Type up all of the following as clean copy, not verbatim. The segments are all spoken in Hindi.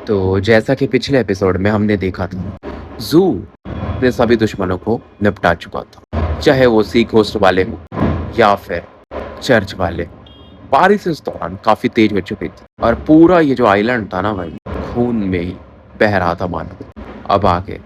तो जैसा कि पिछले एपिसोड में हमने देखा था, ज़ू अपने सभी दुश्मनों को निपटा चुका था, चाहे वो सिख होस्ट वाले हों या फिर चर्च वाले। बारिश इस दौरान काफी तेज हो चुकी थी और पूरा ये जो आइलैंड था ना भाई, खून में ही बह रहा था मानो। अब आगे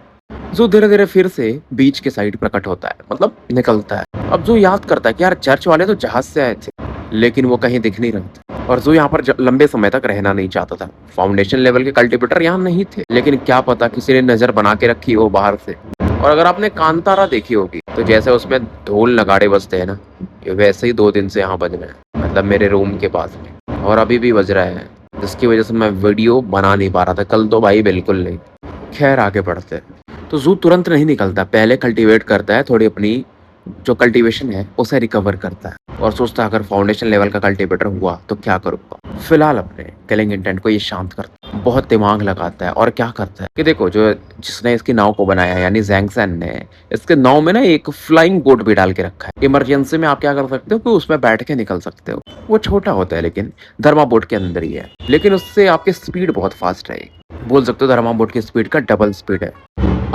ज़ू धीरे धीरे फिर से बीच के साइड प्रकट होता है, मतलब निकलता है। अब ज़ू याद करता है कि यार चर्च वाले तो जहाज से आए थे, लेकिन वो कहीं दिख नहीं रहे थे। और ज़ू यहाँ पर लंबे समय तक रहना नहीं चाहता था। फाउंडेशन लेवल के कल्टीवेटर यहाँ नहीं थे, लेकिन क्या पता किसी ने नजर बना के रखी हो बाहर से। और अगर आपने कांतारा देखी होगी तो जैसे उसमें ढोल नगाड़े बजते हैं ना, ये वैसे ही 2 दिन से यहाँ बज रहे हैं, मतलब मेरे रूम के पास में, और अभी भी बज रहे हैं, जिसकी वजह से मैं वीडियो बना नहीं पा रहा था कल तो भाई, बिल्कुल नहीं। खैर आगे बढ़ते हैं। तो ज़ू तुरंत नहीं निकलता, पहले कल्टीवेट करता है, थोड़ी अपनी जो कल्टीवेशन है उसे रिकवर करता है और सोचता है अगर फाउंडेशन लेवल का कल्टीवेटर हुआ तो क्या करूँगा। फिलहाल अपने किलिंग इंटेंट को ये शांत करता है, बहुत दिमाग लगाता है और क्या करता है कि देखो, जो जिसने इसकी नाव को बनाया यानी ज़ैंग सेन ने, इसके नाव में ना एक फ्लाइंग बोट भी डाल के रखा है। इमरजेंसी में आप क्या कर सकते हो कि उसमें बैठ के निकल सकते हो। वो छोटा होता है लेकिन धर्मा बोट के अंदर ही है, लेकिन उससे आपकी स्पीड बहुत फास्ट रहेगी। बोल सकते हो धर्मा बोट की स्पीड का डबल स्पीड है।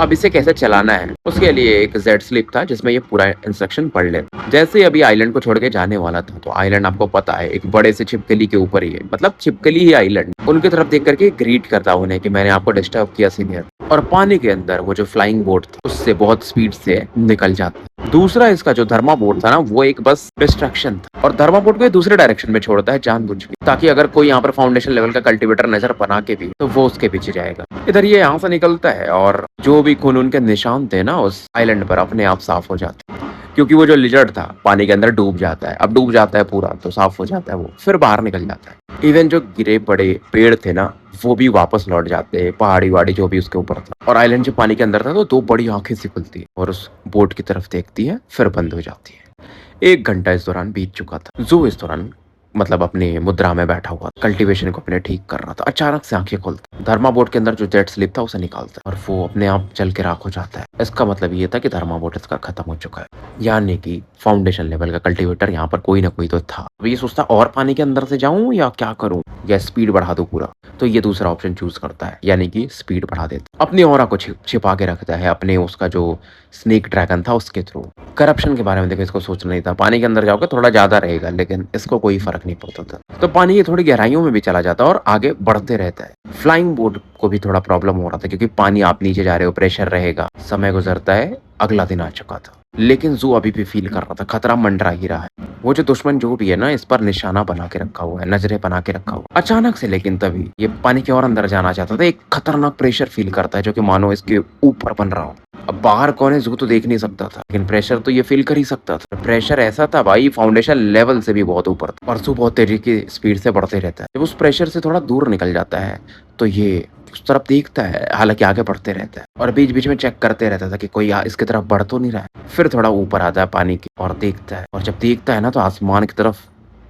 अब इसे कैसे चलाना है उसके लिए एक जेड स्लिप था जिसमें ये पूरा इंस्ट्रक्शन पढ़ ले। जैसे अभी आइलैंड को छोड़ के जाने वाला था, तो आइलैंड आपको पता है एक बड़े से छिपकली के ऊपर ही है, मतलब छिपकली ही आइलैंड। उनकी तरफ देख करके ग्रीट करता उन्हें कि मैंने आपको डिस्टर्ब किया सीनियर। और पानी के अंदर वो जो फ्लाइंग बोट था उससे बहुत स्पीड से निकल जाता है। दूसरा इसका जो धर्मा बोट था ना, वो एक बस डिस्ट्रैक्शन था और धर्मा बोट को दूसरे डायरेक्शन में छोड़ता है जानबूझ के, ताकि अगर कोई यहाँ पर फाउंडेशन लेवल का कल्टीवेटर नजर बना के भी तो वो उसके पीछे जाएगा। इधर ये यहाँ से निकलता है और जो भी खून उनके निशान थे ना उस आइलैंड पर अपने आप साफ हो जाते हैं, क्योंकि वो जो लिजर्ड था पानी के अंदर डूब जाता है। अब डूब जाता है पूरा तो साफ हो जाता है, वो फिर बाहर निकल जाता है। इवन जो गिरे पड़े पेड़ थे ना, वो भी वापस लौट जाते हैं, पहाड़ी वाड़ी जो भी उसके ऊपर था। और आइलैंड जो पानी के अंदर था तो 2 बड़ी आंखें सी खुलती है और उस बोट की तरफ देखती है, फिर बंद हो जाती है। 1 घंटा इस दौरान बीत चुका था। ज़ू इस दौरान मतलब अपनी मुद्रा में बैठा हुआ कल्टीवेशन को अपने ठीक कर रहा था। अचानक से आंखें खोलता, धर्मा बोट के अंदर जो जेट स्लिप था उसे निकालता है और वो अपने आप जल के राख हो जाता है। इसका मतलब ये था कि धर्मा बोट इसका खत्म हो चुका है, यानी कि फाउंडेशन लेवल का कल्टीवेटर यहाँ पर कोई ना कोई तो था। अब ये सोचता और पानी के अंदर से जाऊं या क्या करूं, या स्पीड बढ़ा दूं पूरा। तो ये दूसरा ऑप्शन चूज करता है, यानी कि स्पीड बढ़ा देता। अपनी ऑरा को छिपा के रखता है अपने उसका जो स्नेक ड्रैगन था उसके थ्रू। करप्शन के बारे में देखो इसको सोचना नहीं था, पानी के अंदर जाओगे थोड़ा ज्यादा रहेगा, लेकिन इसको कोई फर्क नहीं पड़ता था। तो पानी ये थोड़ी गहराइयों में भी चला जाता और आगे बढ़ते रहता है। फ्लाइंग बोट को भी थोड़ा प्रॉब्लम हो रहा था, क्योंकि पानी आप नीचे जा रहे हो, प्रेशर रहेगा। समय गुजरता है, अगला दिन आ चुका था, लेकिन ज़ू अभी भी फील कर रहा था खतरा मंडरा ही रहा है। वो जो दुश्मन जो भी है ना, इस पर निशाना बना के रखा हुआ है, नजरें बना के रखा हुआ। अचानक से लेकिन तभी ये पानी के और अंदर जाना चाहता था, एक खतरनाक प्रेशर फील करता है जो कि मानो इसके ऊपर बन रहा हो। अब बाहर कौन है ज़ू तो देख नहीं सकता था, लेकिन प्रेशर तो ये फील कर ही सकता था। प्रेशर ऐसा था भाई, फाउंडेशन लेवल से भी बहुत ऊपर था और ज़ू बहुत तेजी की स्पीड से बढ़ते रहता है। जब उस प्रेशर से थोड़ा दूर निकल जाता है तो ये उस तरफ देखता है, हालांकि आगे बढ़ते रहता है और बीच बीच में चेक करते रहता था कि कोई इसकी तरफ बढ़ तो नहीं रहा है। फिर थोड़ा ऊपर आता है पानी के और देखता है, और जब देखता है ना तो आसमान की तरफ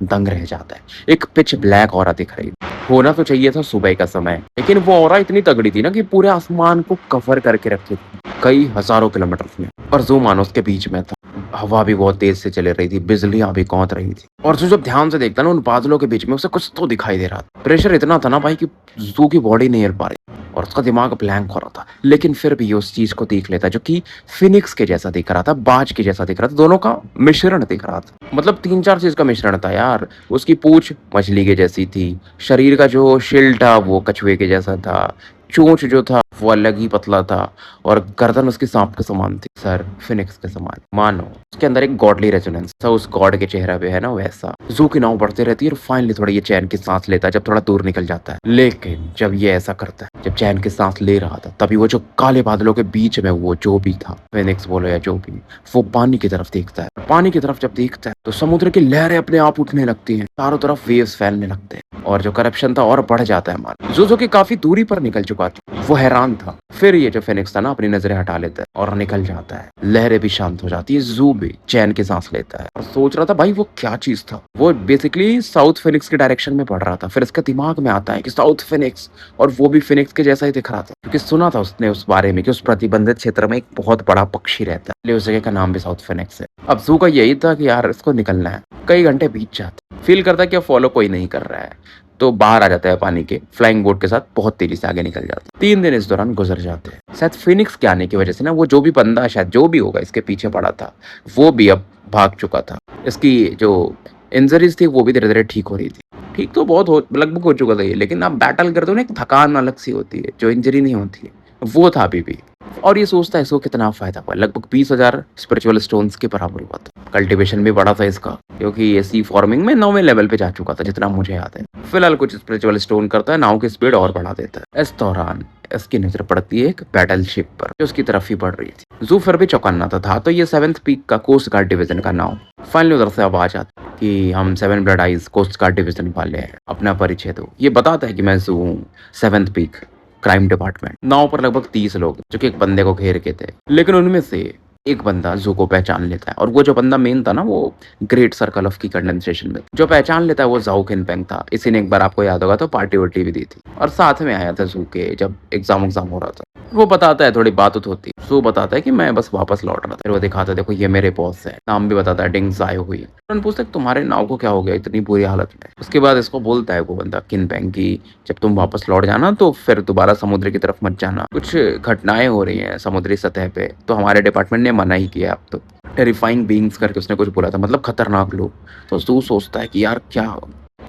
दंग रह जाता है। एक पिच ब्लैक ऑरा दिख रही थी। होना तो चाहिए था सुबह का समय, लेकिन वो ऑरा इतनी तगड़ी थी ना कि पूरे आसमान को कवर करके रखी थी कई हजारों किलोमीटर में। और ज़ू मानो उसके बीच में था। हवा भी बहुत तेज से चल रही थी, बिजलियां भी कौंध रही थी, और ज़ू जब ध्यान से देखता ना उन बादलों के बीच में उसे कुछ तो दिखाई दे रहा था। प्रेशर इतना था ना भाई कि ज़ू की बॉडी नहीं हिल पा रही और उसका दिमाग ब्लैंक हो रहा था, लेकिन फिर भी उस चीज को देख लेता जो कि फिनिक्स के जैसा दिख रहा था, बाज के जैसा दिख रहा था, दोनों का मिश्रण दिख रहा था। मतलब 3-4 चीज का मिश्रण था यार। उसकी पूंछ मछली के जैसी थी, शरीर का जो शिल्ड था वो कछुए के जैसा था, चोंच जो था वो अलग ही पतला था, और गर्दन उसकी सांप के समान थी, सर फिनिक्स के समान। मानो उसके अंदर एक गॉडली रेजोनेंस था, उस गॉड के चेहरा पे है ना वैसा। ज़ू की नाव बढ़ती रहती है और फाइनली थोड़ा ये चैन की सांस लेता है जब थोड़ा दूर निकल जाता है। लेकिन जब ये ऐसा करता है, जब चैन की सांस ले रहा था, तभी वो जो काले बादलों के बीच में वो जो भी था, फिनिक्स बोलो या जो भी, वो पानी की तरफ देखता है। पानी की तरफ जब देखता है तो समुद्र की लहरें अपने आप उठने लगती हैं, चारों तरफ वेव्स फैलने लगते हैं और जो करप्शन था और बढ़ जाता है। मान ज़ू की काफी दूरी पर निकल चुका था, वो हैरान था। फिर ये जो फिनिक्स था ना अपनी नजरें हटा लेता है और निकल जाता है। लहरें भी शांत हो जाती है, ज़ू भी चैन की सांस लेता है और सोच रहा था भाई वो क्या चीज था। वो बेसिकली साउथ फिनिक्स के डायरेक्शन में बढ़ रहा था। फिर इसके दिमाग में आता है कि साउथ फिनिक्स, और वो भी फिनिक्स के जैसा ही दिख रहा था, क्योंकि सुना था उसने उस बारे में कि उस प्रतिबंधित क्षेत्र में एक बहुत बड़ा पक्षी रहता है, इसलिए उस जगह का नाम भी साउथ फिनिक्स है। अब ज़ू का यही था कि यार इसको निकलना है। कई घंटे बीत जाते, फील करता है कि फॉलो कोई नहीं कर रहा है, तो बाहर आ जाता है पानी के, फ्लाइंग बोट के साथ बहुत तेजी से आगे निकल जाता है। 3 दिन इस दौरान गुजर जाते हैं। शायद फिनिक्स के आने की वजह से ना वो जो भी बंदा शायद जो भी होगा इसके पीछे पड़ा था, वो भी अब भाग चुका था। इसकी जो इंजरीज थी वो भी धीरे-धीरे ठीक हो रही थी। ठीक तो बहुत हो लगभग हो चुका था ये, लेकिन आप बैटल करते हो ना, एक थकान अलग सी होती है, जो इंजरी नहीं होती है, वो था अभी भी। और ये सोचता है इसको कितना फ़ायदा हुआ, लगभग 20,000 स्पिरिचुअल स्टोन्स के बराबर हुआ था। कल्टीवेशन भी बढ़ा था इसका, क्योंकि ये सी फार्मिंग में 9वें लेवल पे जा चुका था जितना मुझे याद है। फिलहाल कुछ स्पिरिचुअल स्टोन करता है, नाव की स्पीड और बढ़ा देता है। इस दौरान इसकी नज़र पड़ती है एक बैटल शिप पर जो उसकी तरफ ही बढ़ रही थी। ज़ू फिर भी चौकन्ना था तो ये 7th पीक का कोस्ट गार्ड डिवीजन का नाव। फाइनली उधर से आवाज आती कि हम 7 blood eyes coast guard division वाले हैं, अपना परिचय दो। ये बताता है कि मैं ज़ू हूँ, 7th पीक क्राइम डिपार्टमेंट। नाव पर लगभग 30 लोग जो कि एक बंदे को घेर के थे, लेकिन उनमें से एक बंदा ज़ू को पहचान लेता है। और वो जो बंदा मेन था ना, वो ग्रेट सर्कल ऑफ की कंडेंसेशन में जो पहचान लेता है वो ज़ाओ किनपेंग था। इसी ने एक बार आपको याद होगा तो पार्टी वार्टी भी दी थी और साथ में आया था ज़ू के जब एग्जाम हो रहा था। वो बताता है, थोड़ी बात होती है। ज़ू बताता है कि मैं बस वापस लौट रहा था। फिर वो दिखाता है, देखो ये मेरे बॉस है, नाम भी बताता है, डिंग ज़ाओ हुई। उन्होंने पूछता है तुम्हारे नाव को क्या हो गया इतनी बुरी हालत में। उसके बाद इसको बोलता है वो बंदा किनपेंग की जब तुम वापस लौट जाना तो फिर दोबारा समुद्र की तरफ मत जाना, कुछ घटनाएं हो रही हैं समुद्री सतह पे, तो हमारे डिपार्टमेंट ने मना ही किया। अब तो टेरिफाइंग बीइंग्स करके उसने कुछ बोला था, मतलब खतरनाक लोग। तो ज़ू सोचता है कि यार क्या।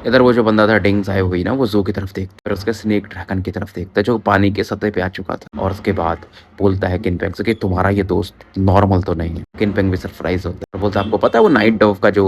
इधर वो जो बंदा था डिंग ज़ाओ हुई ना, वो ज़ू की तरफ देखता है, फिर उसके स्नेक ड्रैगन की तरफ देखता है जो पानी के सतह पे आ चुका था। और उसके बाद बोलता है किनपेंग से कि तुम्हारा ये दोस्त नॉर्मल तो नहीं है। किनपेंग भी सरप्राइज होता है और बोलता है आपको पता है वो नाइट डव का जो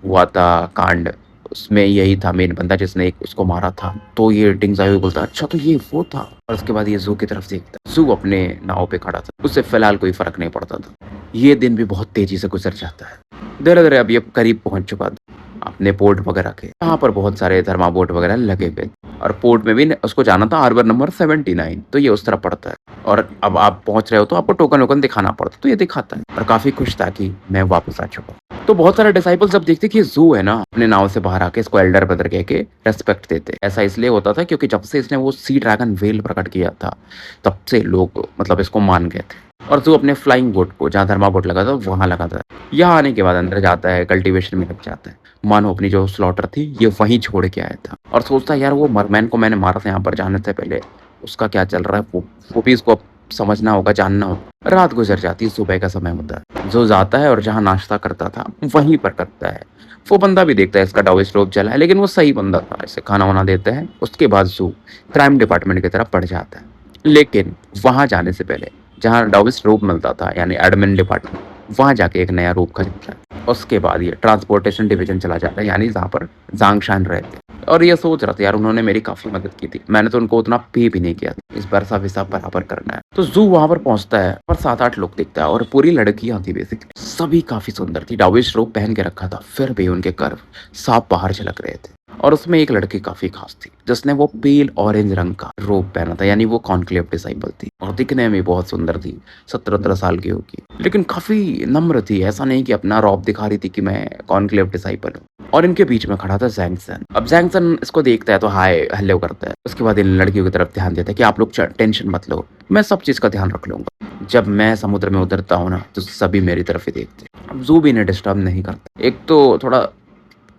हुआ था कांड, उसमें यही था मेन बंदा जिसने एक उसको मारा था। तो ये डिंग ज़ाओ बोलता है अच्छा तो ये वो था। और उसके बाद ये ज़ू की तरफ देखता है। ज़ू अपने नाव पे खड़ा था, उससे फिलहाल कोई फर्क नहीं पड़ता था। ये दिन भी बहुत तेजी से गुजर जाता है। धीरे धीरे अब ये करीब पहुंच चुका था अपने पोर्ट वगैरह के। यहाँ पर बहुत सारे थर्मा बोट वगैरह लगे हुए और पोर्ट में भी उसको जाना था हार्बर नंबर 79, तो ये उस तरफ पड़ता है। और अब आप पहुंच रहे हो तो आपको टोकन वोकन दिखाना पड़ता, तो ये दिखाता है और काफी खुश था कि मैं वापस आ चुका हूँ। तो बहुत सारे डिसाइपल्स जब देखते कि ये ज़ू है ना, अपने नाव से बाहर आके इसको एल्डर ब्रदर कह के रेस्पेक्ट देते। ऐसा इसलिए होता था क्योंकि जब से इसने वो सी ड्रैगन वेल प्रकट किया था तब से लोग मतलब इसको मान गए थे। और ज़ू अपने फ्लाइंग बोट को जहाँ थर्मा बोट लगा था वहां लगाता है। यहाँ आने के बाद अंदर जाता है, कल्टीवेशन में लग जाता है। मानो अपनी जो स्लॉटर थी ये वहीं छोड़ के आया था और सोचता है यार वो मरमैन को मैंने मारा था यहाँ पर जाने से पहले, उसका क्या चल रहा है वो भी इसको समझना होगा, जानना होगा। रात गुजर जाती है, सुबह का समय होता है। जो जाता है और जहाँ नाश्ता करता था वहीं पर करता है। वो बंदा भी देखता है इसका डाउ स्लोप जला है, लेकिन वो सही बंदा था, इसे खाना वाना देता है। उसके बाद ज़ू क्राइम डिपार्टमेंट की तरफ बढ़ जाता है, लेकिन वहां जाने से पहले जहाँ डाउस रोप मिलता था यानी एडमिन डिपार्टमेंट, वहां जाके एक नया रोप खरीदता है। उसके बाद ये ट्रांसपोर्टेशन डिवीजन चला जाता है, यानी जहाँ पर जांगशान रहते। और ये सोच रहा था यार उन्होंने मेरी काफी मदद की थी, मैंने तो उनको उतना पे भी नहीं किया था, इस बार सब हिसाब बराबर करना है। तो ज़ू वहां पर पहुंचता है और 7-8 लोग दिखता है और पूरी लड़कियां थी बेसिकली, सभी काफी सुंदर थी। डाउस रोप पहन के रखा था, फिर भी उनके कर्व साफ बाहर झलक रहे थे। और उसमें एक लड़की काफी खास थी जिसने वो पेल ऑरेंज रंग का रोब पहना था, यानी वो कॉन्क्लेव डिसाइपल थी और दिखने में बहुत सुंदर थी। 17-18 साल की होगी, लेकिन काफी नम्र थी। ऐसा नहीं कि अपना रौब दिखा रही थी कि मैं कॉन्क्लेव डिसाइपल हूँ। और इनके बीच में खड़ा था जैंगसन। अब जैंगसन इसको देखता है तो हाय हेलो करता है। उसके बाद इन लड़कियों की तरफ ध्यान देता है कि आप लोग टेंशन मत लो, मैं सब चीज का ध्यान रख लूंगा। जब मैं समुद्र में उतरता हूँ ना तो सभी मेरी तरफ ही देखते हैं। अब ज़ू भी इन्हें डिस्टर्ब नहीं करता। एक तो थोड़ा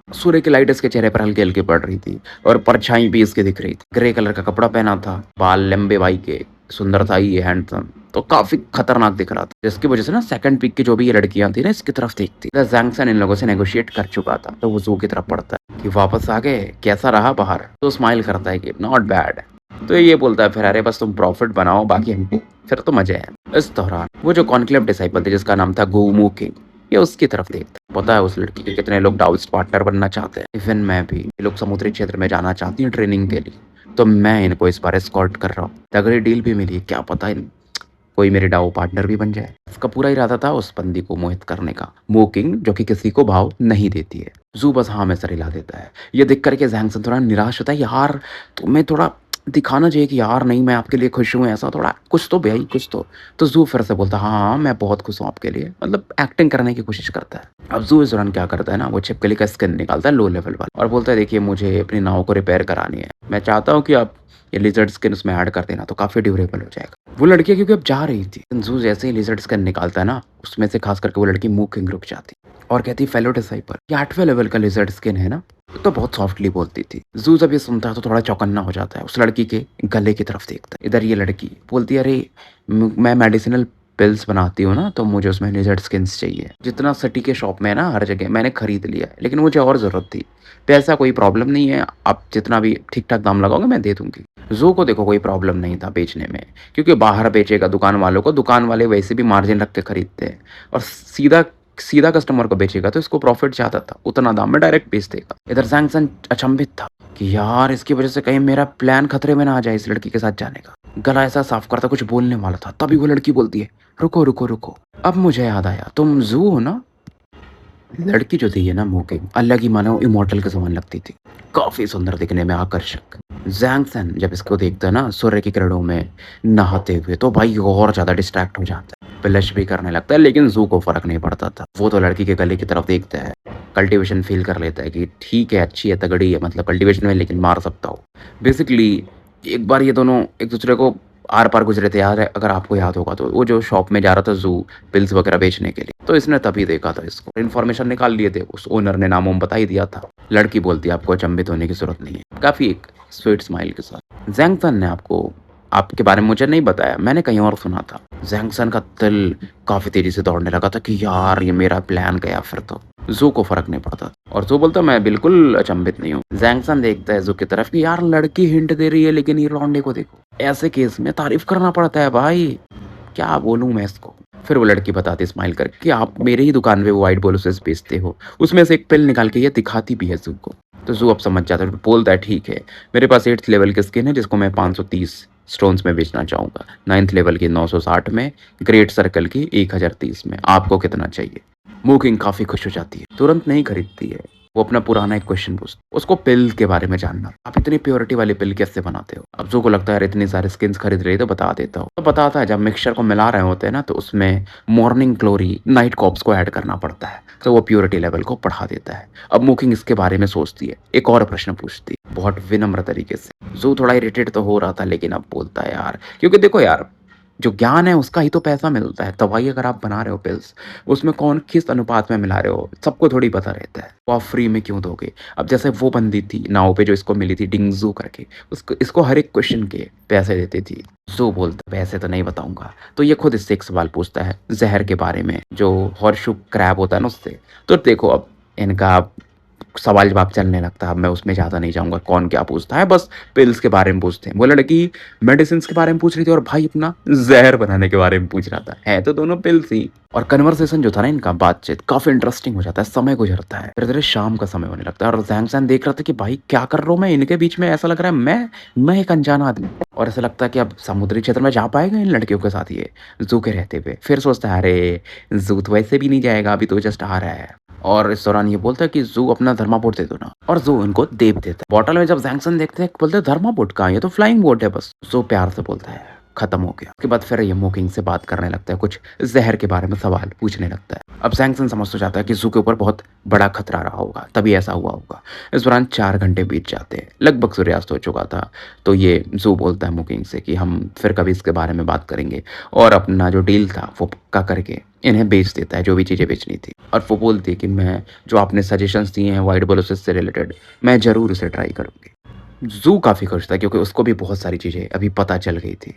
सूर्य की लाइट इसके चेहरे पर हल्की हल्की पड़ रही थी और परछाई भी इसके दिख रही थी। ग्रे कलर का कपड़ा पहना था, बाल लंबे बाई के, सुंदर था ये, हैंडसम, तो काफी खतरनाक दिख रहा था, जिसकी वजह से ना सेकंड पिक की जो भी ये लड़कियां थी ना इसकी तरफ देखती। जैंगसन इन लोगों से नेगोशिएट कर चुका था, तो वो ज़ू की तरफ पड़ता है कि वापस आ गए, कैसा रहा बाहर। तो स्माइल करता है कि नॉट बैड। तो ये बोलता है फिर अरे बस तुम प्रॉफिट बनाओ, बाकी हमको फिर तो मजे हैं। इस दौरान वो जो कॉन्क्लेव डिसाइपल थे जिसका नाम था गोमू किंग, ये उसकी तरफ देखता है। पता है उस लड़की के कितने लोग डाउस्ट पार्टनर बनना चाहते हैं, इवन मैं भी। ये लोग समुद्री क्षेत्र में जाना चाहती हैं ट्रेनिंग के लिए, तो मैं इनको इस बार एस्कॉर्ट कर रहा हूँ। तगड़ी डील भी मिली, क्या पता कोई मेरे डाउ पार्टनर भी बन जाए। इसका पूरा इरादा था उस बंदी को मोहित करने का, मोकिंग, जो कि किसी को भाव नहीं देती है। ज़ू बस हाँ में सर हिला देता है। ये देख करके जैंगसन थोड़ा निराश होता है, यार तुम्हें थोड़ा दिखाना चाहिए कि यार नहीं मैं आपके लिए खुश हूँ, ऐसा थोड़ा कुछ तो भाई कुछ तो ज़ू फिर से बोलता है हाँ मैं बहुत खुश हूँ आपके लिए, मतलब एक्टिंग करने की कोशिश करता है। अब ज़ू इस दौरान क्या करता है ना, वो छिपकली का स्किन निकालता है लो लेवल वाला और बोलता है देखिए मुझे अपनी नाव को रिपेयर करानी है, मैं चाहता हूँ कि आप ये लिजर्ड स्किन उसमें ऐड कर देना तो काफी ड्यूरेबल हो जाएगा। वो लड़की क्योंकि अब जा रही थी, ज़ू जैसे ही लिजर्ड स्किन निकालता है ना, उसमें से खास करके वो लड़की मुंह किंग रुक जाती और कहती फेलो डिसाइपल, ये 8वें लेवल का लिजर्ड स्किन है ना, तो बहुत सॉफ्टली बोलती थी। जू जब ये सुनता है तो थोड़ा चौकन्ना हो जाता है। उस लड़की के गले की तरफ देखता है। इधर ये लड़की बोलती है, अरे मैं मेडिसिनल पिल्स बनाती हूँ ना, तो मुझे उसमें लिजर्ड स्किन्स चाहिए। जितना सिटी के शॉप में है ना, हर जगह मैंने खरीद लिया है, लेकिन मुझे और ज़रूरत थी। पैसा कोई प्रॉब्लम नहीं है, आप जितना भी ठीक-ठाक दाम लगाओगे मैं दे दूँगी। ज़ू को देखो कोई प्रॉब्लम नहीं था बेचने में, क्योंकि बाहर बेचेगा दुकान वालों को, दुकान वाले वैसे भी मार्जिन रख के खरीदते हैं, और सीधा सीधा कस्टमर को बेचेगा तो इसको प्रॉफिट ज़्यादा था, उतना दाम में डायरेक्ट बेच देगा। इधर सैमसन अचंभित था कि यार इसकी वजह से कहीं मेरा प्लान खतरे में ना आ जाए इस लड़की के साथ जाने का। गला ऐसा साफ करता कुछ बोलने वाला था, तभी वो लड़की बोलती है, रुको रुको रुको, अब मुझे याद आया, तुम जू हो ना? लड़की जो थी है ना, मोकिंग, अलग ही मानो इमॉर्टल के समान लगती थी, काफी सुंदर दिखने में, आकर्षक। जैंगसन जब इसको देखता है ना सूर्य की किरणों में नहाते हुए, तो भाई और ज्यादा डिस्ट्रैक्ट हो जाता है, ब्लश भी करने लगता है, लेकिन जू को फर्क नहीं पड़ता था। वो तो लड़की के गले की तरफ देखता है, कल्टीवेशन फील कर लेता है कि ठीक है, अच्छी है, तगड़ी है, मतलब कल्टीवेशन में, लेकिन मार सकता हो। बेसिकली एक बार ये दोनों एक दूसरे को आर पार गुजरे थे यार, अगर आपको याद होगा तो, वो जो शॉप में जा रहा था जू पिल्स वगैरह बेचने के लिए, तो इसने तभी देखा था इसको, इन्फॉर्मेशन निकाल लिए थे, उस ओनर ने नाम बता ही दिया था। लड़की बोलती है, आपको अचंभित होने की जरूरत नहीं है, काफी एक स्वीट स्माइल के साथ। जैंगसन ने आपको आपके बारे में मुझे नहीं बताया, मैंने कहीं और सुना था। जैंगसन का दिल काफी तेजी से दौड़ने लगा था कि यार ये मेरा प्लान गया फिर तो। जू को फर्क नहीं पड़ता, और जू बोलता मैं बिल्कुल अचंभित नहीं हूँ। जैंगसन देखता है जू की तरफ कि यार लड़की हिंट दे रही है, लेकिन ये लौंडे को देखो, ऐसे केस में तारीफ करना पड़ता है भाई, क्या बोलूं मैं इसको। फिर वो लड़की बताती स्माइल करके कि आप मेरे ही दुकान पे वो वाइट बोलूसेस बेचते हो, उसमें से एक पिल निकाल के ये दिखाती भी है जू को। तो जू अब समझ जाता है, बोलता है ठीक है, मेरे पास 8th लेवल की स्किन है जिसको मैं 530 स्टोन्स में बेचना चाहूंगा, 9th लेवल की 960 में, ग्रेट सर्कल की 1030 में, आपको कितना चाहिए? मूकिंग काफी खुश हो जाती है, तुरंत नहीं खरीदती है। वो अपना पुराना एक क्वेश्चन पूछती, उसको पिल के बारे में जानना, आप इतनी प्योरिटी वाली पिल कैसे बनाते हो? अब जू को लगता है यार इतनी सारी स्किन्स खरीद रही है तो बता देता हूँ। तो बताता है, जब मिक्सचर को मिला रहे होते हैं ना, तो उसमें मॉर्निंग ग्लोरी नाइट कॉप्स को ऐड करना पड़ता है, तो वो प्योरिटी लेवल को बढ़ा देता है। अब मूकिंग इसके बारे में सोचती है, एक और प्रश्न पूछती है बहुत विनम्र तरीके से। जू थोड़ा इरिटेट तो हो रहा था, लेकिन अब बोलता है यार, क्योंकि देखो यार, जो ज्ञान है उसका ही तो पैसा मिलता है। दवाई अगर आप बना रहे हो पिल्स, उसमें कौन किस अनुपात में मिला रहे हो सबको थोड़ी पता रहता है, वो आप फ्री में क्यों दोगे? अब जैसे वो बंदी थी नाव पे जो इसको मिली थी डिंगजू करके, उसको इसको हर एक क्वेश्चन के पैसे देती थी। जू बोलता पैसे तो नहीं बताऊंगा। तो ये खुद इससे एक सवाल पूछता है जहर के बारे में, जो हॉर्सशू क्रैब होता है ना उससे। तो देखो अब इनका सवाल जवाब चलने लगता है, अब मैं उसमें ज़्यादा नहीं जाऊँगा कौन क्या पूछता है, बस पिल्स के बारे में पूछते हैं। वो लड़की मेडिसिन के बारे में पूछ रही थी और भाई अपना ज़हर बनाने के बारे में पूछ रहा था, है तो दोनों पिल्स ही। और कन्वर्सेशन जो था ना इनका, बातचीत काफ़ी इंटरेस्टिंग हो जाता है, समय गुजरता है, धीरे धीरे शाम का समय होने लगता है, और जैंगसन देख रहा था कि भाई क्या कर रहा हूँ मैं इनके बीच में, ऐसा लग रहा है मैं एक अनजान आदमी, और ऐसा लगता है कि अब समुद्री क्षेत्र में जा पाएगा इन लड़कियों के साथ ये जू के रहते हुए। फिर सोचता है अरे जू तो वैसे भी नहीं जाएगा, अभी तो जस्ट आ रहा है। और इस दौरान ये बोलता है कि जू अपना धर्मापोर्ट दे दो ना, और जू इनको दे भी देता है। बॉटल में जब जैंगसन देखते हैं बोलते हैं धर्मापोर्ट कहाँ है, ये तो फ्लाइंग बोट है बस। जू प्यार से बोलता है खत्म हो गया। उसके बाद फिर ये मोकिंग से बात करने लगता है, कुछ जहर के बारे में सवाल पूछने लगता है। अब जैंगसन समझ तो जाता है कि जू के ऊपर बहुत बड़ा खतरा रहा होगा, तभी ऐसा हुआ होगा। इस दौरान 4 घंटे बीत जाते हैं, लगभग सूर्यास्त हो चुका था। तो ये जू बोलता है मोकिंग से कि हम फिर कभी इसके बारे में बात करेंगे, और अपना जो डील था वो पक्का करके इन्हें बेच देता है जो भी चीज़ें बेचनी थी। और वो बोलती है कि मैं जो आपने सजेशंस दिए हैं वाइट बोलोसिस से रिलेटेड, मैं ज़रूर उसे ट्राई करूँगी। जू काफ़ी खुश था क्योंकि उसको भी बहुत सारी चीज़ें अभी पता चल गई थी।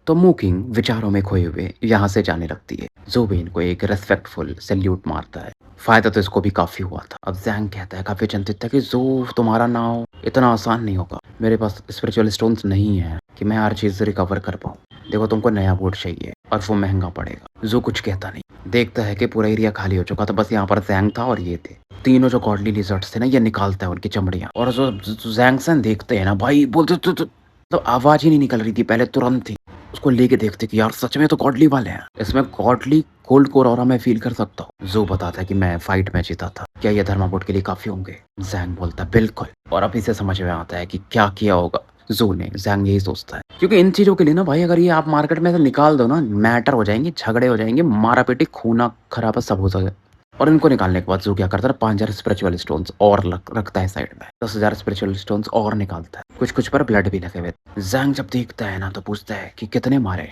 तो मूकिंग विचारों में खोए हुए यहाँ से जाने लगती है। जू भी इनको एक रेस्पेक्टफुल सैल्यूट मारता है। फायदा तो इसको भी काफ़ी हुआ था। अब जैंग कहता है काफ़ी चिंतित था कि जू तुम्हारा नाव इतना आसान नहीं होगा, मेरे पास स्पिरिचुअल स्टोन्स नहीं है कि मैं हर चीज़ रिकवर कर पाऊँ। देखो तुमको नया बोट चाहिए और वो महंगा पड़ेगा। जू कुछ कहता नहीं, देखता है कि पूरा एरिया खाली हो चुका था, बस यहाँ पर जैंग था और ये थे तीनों जो गॉडली लिजर्ड्स थे ना, ये निकालता है उनकी चमड़ियाँ। और जो जैंगसन देखते हैं ना भाई, बोलते तो आवाज़ ही नहीं निकल रही थी पहले, तुरंत ही उसको लेके देखते कि यार सच में तो गॉडली वाले हैं, इसमें गॉडली कोल्ड कोर ऑरा मैं फील कर सकता हूँ। जू बताता है कि मैं फाइट में जीता था, क्या ये धर्मापोर्ट के लिए काफी होंगे? जैंग बोलता है बिल्कुल। और अब इसे समझ में आता है कि क्या किया होगा जू ने। जैंग यही सोचता है क्योंकि इन चीजों के लिए ना भाई, अगर ये आप मार्केट में से निकाल दो ना, मैटर हो जाएंगे, झगड़े हो जाएंगे, मारा पीटी, खूना खराबा सब हो सके। और इनको निकालने के बाद जू क्या करता है, 5000 स्पिरिचुअल स्टोन्स और रखता है साइड में, 10,000 स्पिरिचुअल स्टोन्स और निकालता है, कुछ कुछ पर ब्लड भी लगे हुए। जैंग जब देखता है ना तो पूछता है कि कितने मारे?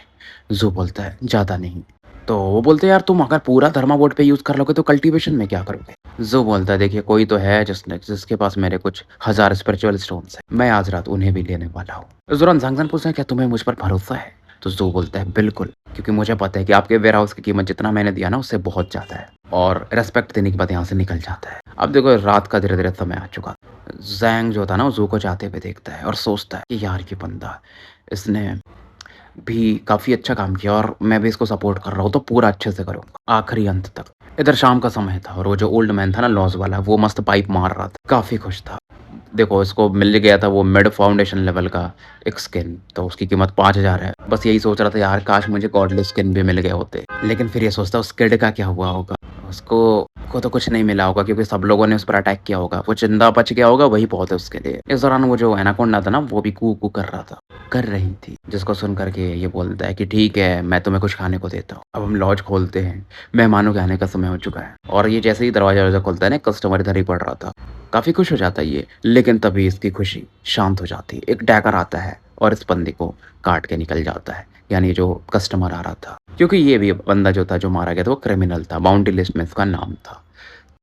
जू बोलता है ज्यादा नहीं, तो वो बोलते हैं यार तुम अगर पूरा थर्मा बोर्ड पे यूज़ कर लोगे तो कल्टीवेशन में क्या करोगे? ज़ो बोलता है देखिए कोई तो है जिसके पास मेरे कुछ हज़ार स्पिरिचुअल स्टोन्स हैं। मैं आज रात उन्हें भी लेने वाला हूँ। इस दौरान ज़ांग पूछता है क्या तुम्हें मुझ पर भरोसा है? तो ज़ो बोलता है बिल्कुल, क्योंकि मुझे पता है कि आपके वेयरहाउस की कीमत जितना मैंने दिया ना उससे बहुत ज़्यादा है और रिस्पेक्ट देने के बाद यहाँ से निकल जाता है। अब देखो रात का धीरे-धीरे समय आ चुका। ज़ैंग जो था ना वो ज़ू को जाते हुए देखता है और सोचता है कि यार ये बंदा इसने भी काफ़ी अच्छा काम किया और मैं भी इसको सपोर्ट कर रहा हूँ तो पूरा अच्छे से करूँगा, आखिरी अंत तक। इधर शाम का समय था और वो जो ओल्ड मैन था ना लॉज़ वाला वो मस्त पाइप मार रहा था, काफ़ी खुश था। देखो इसको मिल गया था वो मिड फाउंडेशन लेवल का एक स्किन, तो उसकी कीमत 5000 है। बस यही सोच रहा था यार काश मुझे गॉडली स्किन भी मिल गए होते। लेकिन फिर ये सोचता उस किड का क्या हुआ होगा? उसको को तो कुछ नहीं मिला होगा क्योंकि सब लोगों ने उस पर अटैक किया होगा। वो जिंदा बच गया होगा वही बहुत है उसके लिए। इस दौरान वो जो एनाकोंडा था ना वो भी कू-कू कर रही थी। जिसको सुन कर के ये बोलता है कि ठीक है मैं तुम्हें कुछ खाने को देता हूँ। अब हम लॉज खोलते हैं। मेहमानों के आने का समय हो चुका है। और ये जैसे ही दरवाज़ा खुलता है ना कस्टमर इधर ही पड़ रहा था। काफ़ी खुश हो जाता है ये, लेकिन तभी इसकी खुशी शांत हो जाती है। एक डैगर आता है और इस बंदे को काट के निकल जाता है, यानी जो कस्टमर आ रहा था। क्योंकि ये भी बंदा जो था जो मारा गया था वो क्रिमिनल था, बाउंटी लिस्ट में इसका नाम था।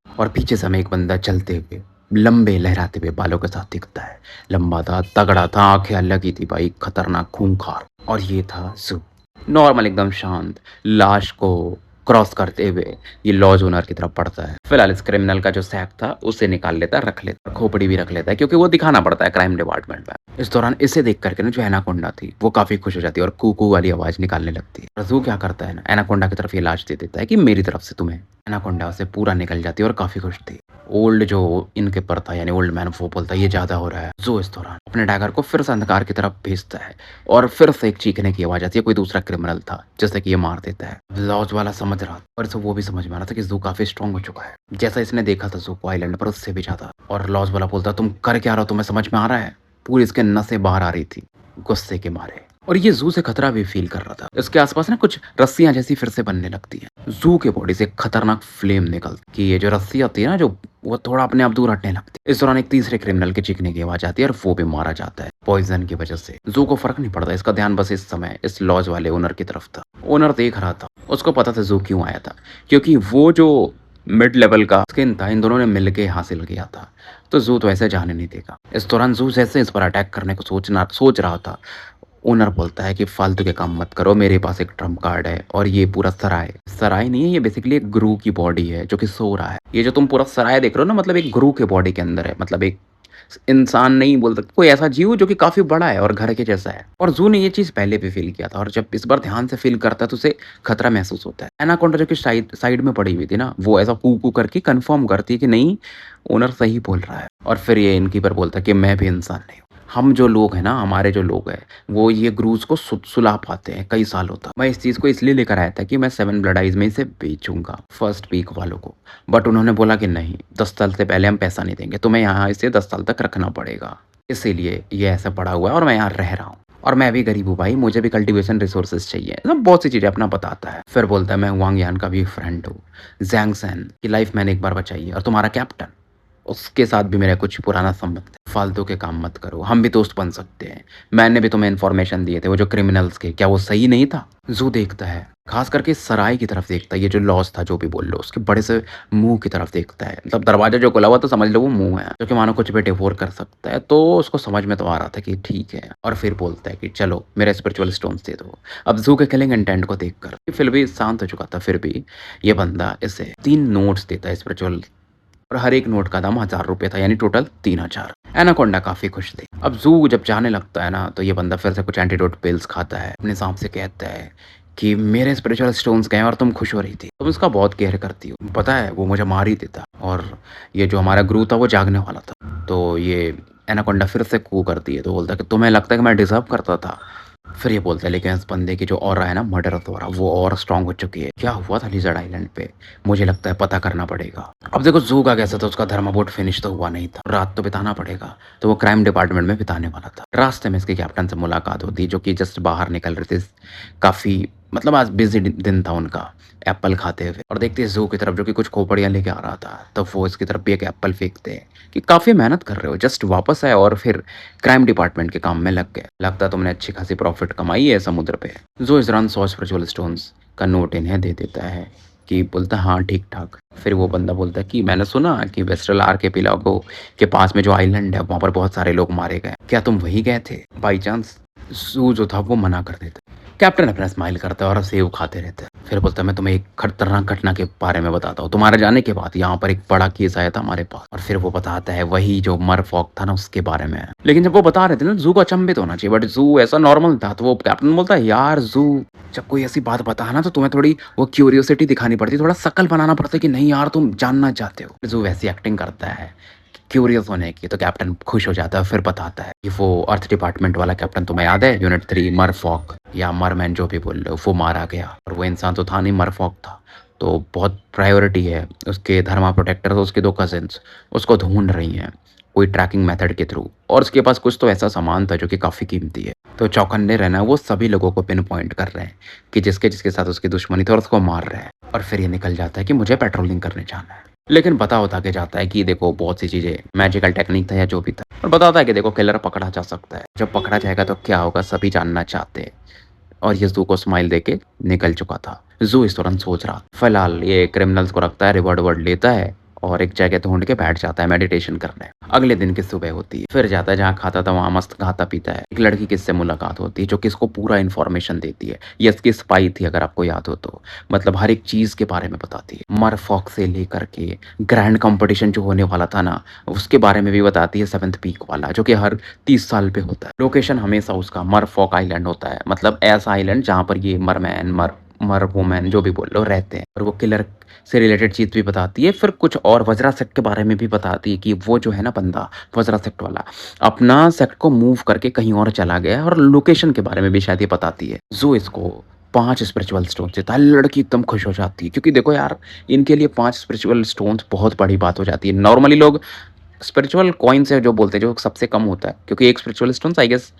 और पीछे से हमें एक बंदा चलते हुए, लंबे लहराते हुए बालों के साथ दिखता है। लंबा था, तगड़ा था, आँखें अलग ही थी भाई, खतरनाक, खूंखार। और ये था ज़ू। नॉर्मल एकदम शांत, लाश को क्रॉस करते हुए ये लॉज ओनर की तरफ बढ़ता है। फिलहाल इस क्रिमिनल का जो सैक था उसे निकाल लेता है, रख लेता है, खोपड़ी भी रख लेता है क्योंकि वो दिखाना पड़ता है क्राइम डिपार्टमेंट में। इस दौरान इसे देख करके ना जो एनाकोंडा थी वो काफ़ी खुश हो जाती है और कू-कू वाली आवाज़ निकालने लगती है। और ज़ू क्या करता है ना एनाकोंडा की तरफ ये लाश दे देता है कि मेरी तरफ से तुम्हें। एनाकोंडा उसे पूरा निकल जाती है और काफ़ी खुश थी। ओल्ड जो इनके पर था यानी ओल्ड मैन वो बोलता है ये ज़्यादा हो रहा है। ज़ू इस दौरान अपने डैगर को फिर से अंधकार की तरफ भेजता है और फिर से एक चीखने की आवाज़ आती है, कोई दूसरा क्रिमिनल था जिससे कि ये मार देता है। लॉज वाला समझ रहा था और इसे वो भी समझ में आ रहा था कि ज़ू काफ़ी स्ट्रांग हो चुका है। जैसा इसने देखा था ज़ू को आइलैंड पर उससे भी ज़्यादा। और लॉज वाला बोलता तुम कर क्या रहे हो, तुम्हें समझ में आ रहा है? पूरी इसके नसें बाहर आ रही थी गुस्से के मारे। और ये ज़ू से खतरा भी फ़ील कर रहा था। इसके आस-पास ना कुछ रस्सियाँ जैसी फिर से बनने लगती हैं। ज़ू के बॉडी से एक खतरनाक फ्लेम निकलती कि ये जो रस्सी होती है ना जो वो थोड़ा अपने आप दूर हटने लगती है। इस दौरान एक तीसरे क्रिमिनल के चीखने की आवाज़ आती है और वो भी मारा जाता है पॉइज़न की वज़ह से। ज़ू को फ़र्क नहीं पड़ता, इसका ध्यान बस इस समय इस लॉज वाले ओनर की तरफ था। ओनर देख रहा था, उसको पता था ज़ू क्यों आया था, क्योंकि वो जो मिड लेवल का स्किन था इन दोनों ने मिलके हासिल किया था। तो ज़ू तो ऐसे जाने नहीं देगा। इस दौरान ज़ू जैसे इस पर अटैक करने को सोच रहा था, ओनर बोलता है कि फालतू के काम मत करो, मेरे पास एक ट्रम्प कार्ड है और ये पूरा सराय सराय नहीं है, ये बेसिकली एक गुरु की बॉडी है जो कि सो रहा है। ये जो तुम पूरा सराय देख रहे हो ना मतलब एक गुरु के बॉडी के अंदर है, मतलब एक इंसान नहीं बोल सकते, कोई ऐसा जीव जो कि काफ़ी बड़ा है और घर के जैसा है। और ज़ू ने ये चीज़ पहले भी फ़ील किया था और जब इस बार ध्यान से फ़ील करता है तो उसे खतरा महसूस होता है। एनाकोंडा जो कि साइड साइड में पड़ी हुई थी ना, वो ऐसा कू-कू करके कन्फर्म करती है कि नहीं, ओनर सही बोल रहा है। और फिर ये इनकीपर बोलता है कि मैं भी इंसान नहीं हूँ। हम जो लोग हैं ना, हमारे जो लोग हैं, वो ये ग्रूज़ को सुला पाते हैं कई सालों तक। मैं इस चीज़ को इसलिए लेकर आया था कि मैं 7 ब्लड आइज़ में इसे बेचूँगा फर्स्ट वीक वालों को। बट उन्होंने बोला कि नहीं, 10 साल से पहले हम पैसा नहीं देंगे, तुम्हें यहाँ इसे 10 साल तक रखना पड़ेगा। इसीलिए ये ऐसा पड़ा हुआ है और मैं यहाँ रह रहा हूँ। और मैं भी गरीब हूँ भाई, मुझे भी कल्टीवेशन रिसोर्सेज़ चाहिए। मतलब बहुत सी चीज़ें अपना बताता है। फिर बोलता है मैं वांग यान का भी फ्रेंड हूँ। ज़ैंग सेन की लाइफ़ मैंने एक बार बचाई है और तुम्हारा कैप्टन, उसके साथ भी मेरा कुछ पुराना संबंध है। फालतू के काम मत करो, हम भी दोस्त बन सकते हैं। मैंने भी तुम्हें इन्फॉर्मेशन दिए थे वो जो क्रिमिनल्स के, क्या वो सही नहीं था? ज़ू देखता है, खास करके सराय की तरफ देखता है, ये जो लॉज था जो भी बोल लो, उसके बड़े से मुँह की तरफ देखता है। मतलब दरवाज़ा जो खुला हुआ तो समझ लो वो मुँह है, जो कि मानो कुछ भी डिवोर कर सकता है। तो उसको समझ में तो आ रहा था कि ठीक है और फिर बोलता है कि चलो मेरे स्पिरिचुअल स्टोन्स दे दो। अब ज़ू के किलिंग इंटेंट को देखकर फिर भी शांत हो चुका था, फिर भी ये बंदा इसे 3 नोट्स देता है स्पिरिचुअल और हर एक नोट का दाम ₹1000 था, यानी टोटल 3000। एनाकोंडा काफ़ी खुश थे। अब ज़ू जब जाने लगता है ना, तो ये बंदा फिर से कुछ एंटीडोट पिल्स खाता है। अपने सांप से कहता है कि मेरे स्पिरिचुअल स्टोन्स गए और तुम खुश हो रही थी। तुम उसका बहुत केयर करती हो। पता है वो मुझे मार ही देता और ये जो हमारा गुरु था वो जागने वाला था। तो ये एनाकोंडा फिर से कू करती है, तो बोलता है कि तुम्हें लगता है कि मैं डिज़र्व करता था? फिर ये बोलता है लेकिन इस बंदे की जो ऑरा है ना मर्डर द्वारा, वो और स्ट्रांग हो चुकी है। क्या हुआ था लिज़र्ड आइलैंड पे? मुझे लगता है पता करना पड़ेगा। अब देखो ज़ू का कैसा था, उसका धर्मा बोर्ड फिनिश तो हुआ नहीं था, रात तो बिताना पड़ेगा। तो वो क्राइम डिपार्टमेंट में बिताने वाला था। रास्ते में इसके कैप्टन से मुलाकात होती है जो कि जस्ट बाहर निकल रहे थे। काफ़ी मतलब आज बिज़ी दिन था उनका, एप्पल खाते हुए। और देखते हैं ज़ू की तरफ जो कि कुछ खोपड़ियाँ लेके आ रहा था, तो वो इसकी तरफ भी एक एप्पल फेंकते हैं कि काफ़ी मेहनत कर रहे हो, जस्ट वापस आए और फिर क्राइम डिपार्टमेंट के काम में लग गए। लगता है तुमने अच्छी खासी प्रॉफ़िट कमाई है समुद्र पे। ज़ू इस दौरान 100 स्पिरिचुअल स्टोन्स का नोट इन्हें दे देता है कि बोलता है हाँ ठीक-ठाक। फिर वो बंदा बोलता है कि मैंने सुना कि वेस्टर्न आर्किपेलागो के पास में जो आइलैंड है वहाँ पर बहुत सारे लोग मारे गए। क्या तुम वहीं गए थे बाई चांस? ज़ू जो था वो मना कर देता है। कैप्टन अपना स्माइल करता है और सेब खाते रहते हैं। फिर बोलता है मैं तुम्हें एक खतरनाक घटना के बारे में बताता हूँ। तुम्हारे जाने के बाद यहाँ पर एक बड़ा केस आया था हमारे पास और फिर वो बताता है वही जो मरफॉग था ना उसके बारे में। लेकिन जब वो बता रहे थे ना ज़ू को अचंभित होना चाहिए बट ज़ू ऐसा नॉर्मल था तो वो कैप्टन बोलता है यार ज़ू जब कोई ऐसी बात बता ना तो तुम्हें थोड़ी वो क्यूरियोसिटी दिखानी पड़ती है, थोड़ा शकल बनाना पड़ता है कि नहीं यार तुम जानना चाहते हो। ज़ू वैसी एक्टिंग करता है क्यूरियस होने की तो कैप्टन खुश हो जाता है फिर बताता है कि वो अर्थ डिपार्टमेंट वाला कैप्टन तुम्हें याद है यूनिट 3 मरफॉक या मरमैन जो भी बोल रहे हो वो मारा गया और वो इंसान तो था नहीं मरफॉक था। तो बहुत प्रायोरिटी है उसके धर्मा प्रोटेक्टर तो उसके 2 कजिन्स उसको ढूंढ रही हैं कोई ट्रैकिंग मेथड के थ्रू और उसके पास कुछ तो ऐसा सामान था जो कि काफ़ी कीमती है। तो चौकन्ने रहना वो सभी लोगों को पिन पॉइंट कर रहे हैं कि जिसके जिसके साथ उसकी दुश्मनी थी और उसको मार रहे हैं और फिर ये निकल जाता है कि मुझे पेट्रोलिंग करने जाना है। लेकिन बता के जाता है कि देखो बहुत सी चीज़ें मैजिकल टेक्निक था या जो भी था और बताता है कि देखो किलर पकड़ा जा सकता है, जब पकड़ा जाएगा तो क्या होगा सभी जानना चाहते हैं। और ये ज़ू को स्माइल देके निकल चुका था। ज़ू इस दौरान सोच रहा फिलहाल ये क्रिमिनल्स को रखता है रिवॉर्ड वर्ड लेता है और एक जगह ढूंढ के बैठ जाता है मेडिटेशन करने। अगले दिन की सुबह होती है फिर जाता है जहाँ खाता था वहाँ मस्त खाता पीता है। एक लड़की किससे मुलाकात होती है जो कि इसको पूरा इन्फॉर्मेशन देती है। ये इसकी स्पाई थी अगर आपको याद हो तो मतलब हर एक चीज़ के बारे में बताती है मरफॉक से लेकर के ग्रैंड कंपटीशन जो होने वाला था ना उसके बारे में भी बताती है 7th पीक वाला जो कि हर 30 साल पे होता है। लोकेशन हमेशा उसका मरफॉक आइलैंड होता है मतलब ऐसा आइलैंड जहाँ पर ये मरमैन मर वुमेन जो भी बोल लो रहते हैं और वो किलर से रिलेटेड चीज़ भी बताती है। फिर कुछ और वज्रा सेक्ट के बारे में भी बताती है कि वो जो है ना बंदा वज्रा सेक्ट वाला अपना सेक्ट को मूव करके कहीं और चला गया है और लोकेशन के बारे में भी शायद ये बताती है। जो इसको 5 स्पिरिचुअल स्टोन देता है। लड़की एकदम खुश हो जाती है क्योंकि देखो यार इनके लिए 5 स्पिरिचुअल स्टोन्स बहुत बड़ी बात हो जाती है। नॉर्मली लोग स्पिरिचुअल कॉइन्स है जो बोलते हैं जो सबसे कम होता है क्योंकि एक spiritual stones I guess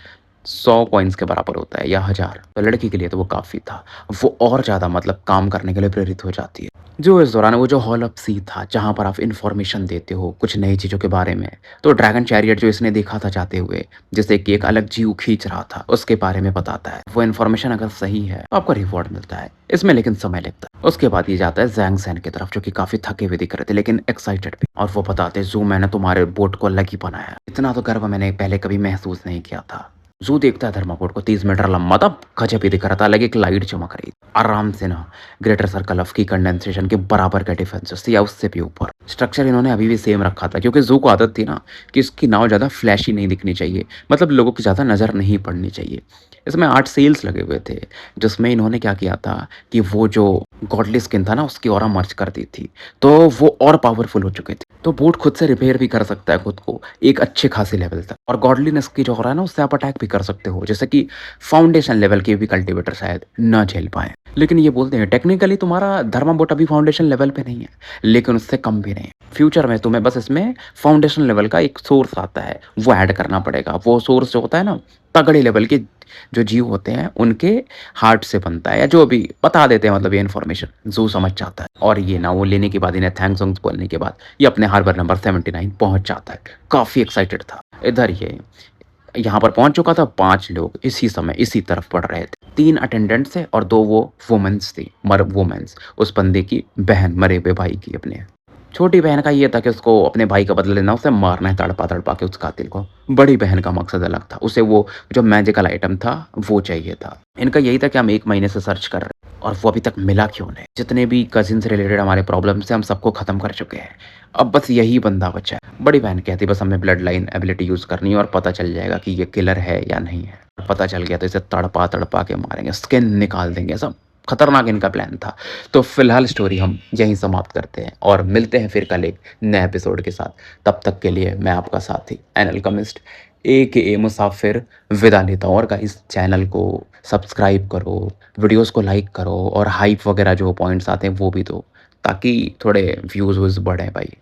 100 coins के बराबर होता है या 1000। तो लड़की के लिए तो वो काफ़ी था। वो और ज़्यादा मतलब काम करने के लिए प्रेरित हो जाती है। जो इस दौरान वो जो हॉल ऑफ सी था जहाँ पर आप इन्फॉर्मेशन देते हो कुछ नई चीज़ों के बारे में। तो ड्रैगन चैरियट जो इसने देखा था जाते हुए जिसे कि एक अलग जीव खींच रहा था उसके बारे में बताता है। वो इन्फॉर्मेशन अगर सही है तो आपको रिवॉर्ड मिलता है इसमें लेकिन समय लगता है। उसके बाद ये जाता है जैंग सैन की तरफ जो कि काफ़ी थके हुए दिख रहे थे लेकिन एक्साइटेड भी और वो बताते हैं जू मैंने तुम्हारे बोट को अलग ही बनाया। इतना तो गर्व मैंने पहले कभी महसूस नहीं किया था। जू देखता है थर्माकोट को 30 मीटर लंबा था गजब ही दिख रहा था अलग एक लाइट चमक रही थी आराम से ना ग्रेटर सर्कल ऑफ की कंडेंसेशन के बराबर का डिफेंस या उससे भी ऊपर। स्ट्रक्चर इन्होंने अभी भी सेम रखा था क्योंकि जू को आदत थी ना कि इसकी नाव ज़्यादा फ्लैशी नहीं दिखनी चाहिए मतलब लोगों की ज़्यादा नज़र नहीं पड़नी चाहिए। इसमें 8 सेल्स लगे हुए थे जिसमें इन्होंने क्या किया था कि वो जो गॉडली स्किन था ना उसकी ऑरा मर्ज कर दी थी तो वो और पावरफुल हो चुके थे। तो बोट खुद से रिपेयर भी कर सकता है खुद को एक अच्छे खासे लेवल तक और गॉडलीनेस की जो हो रहा है ना उससे आप अटैक भी कर सकते हो जैसे कि फाउंडेशन लेवल के भी कल्टीवेटर शायद न झेल पाए। लेकिन ये बोलते हैं टेक्निकली तुम्हारा धर्मा बोट अभी फाउंडेशन लेवल पे नहीं है लेकिन उससे कम भी नहीं है। फ्यूचर में तुम्हें बस इसमें फाउंडेशन लेवल का एक सोर्स आता है वो ऐड करना पड़ेगा। वो सोर्स जो होता है ना तगड़े लेवल के जो जीव होते हैं उनके हार्ट से बनता है या जो भी बता देते हैं मतलब ये इन्फॉर्मेशन जू समझ जाता है। और ये ना वो लेने के बाद इन्हें थैंक्स सॉन्ग्स बोलने के बाद ये अपने हार्बर नंबर 79 पहुंच जाता है। काफ़ी एक्साइटेड था। इधर ये यहाँ पर पहुंच चुका था। 5 लोग इसी समय इसी तरफ पढ़ रहे थे। 3 अटेंडेंट्स थे और 2 वो वुमेन्स थी मर वुमेन्स उस बंदे की बहन मरे हुए भाई की अपने छोटी बहन का ये था कि उसको अपने भाई का बदला लेना उसे मारना है तड़पा तड़पा के उस कातिल को। बड़ी बहन का मकसद अलग था उसे वो जो मैजिकल आइटम था वो चाहिए था। इनका यही था कि हम 1 महीने से सर्च कर रहे हैं और वो अभी तक मिला क्यों नहीं। जितने भी कजिन से रिलेटेड हमारे प्रॉब्लम से हम सबको खत्म कर चुके हैं अब बस यही बंदा बचा है। बड़ी बहन कहती बस हमें ब्लड लाइन एबिलिटी यूज़ करनी है और पता चल जाएगा कि ये किलर है या नहीं है। पता चल गया तो इसे तड़पा तड़पा के मारेंगे स्किन निकाल देंगे। सब खतरनाक इनका प्लान था। तो फिलहाल स्टोरी हम यहीं समाप्त करते हैं और मिलते हैं फिर कल एक नए एपिसोड के साथ। तब तक के लिए मैं आपका साथी एनअल्केमिस्ट ए मुसाफिर विदा लेता हूँ। और गाइस चैनल को सब्सक्राइब करो वीडियोस को लाइक करो और हाइप वगैरह जो पॉइंट्स आते हैं वो भी दो ताकि थोड़े व्यूज़ बढ़ें भाई।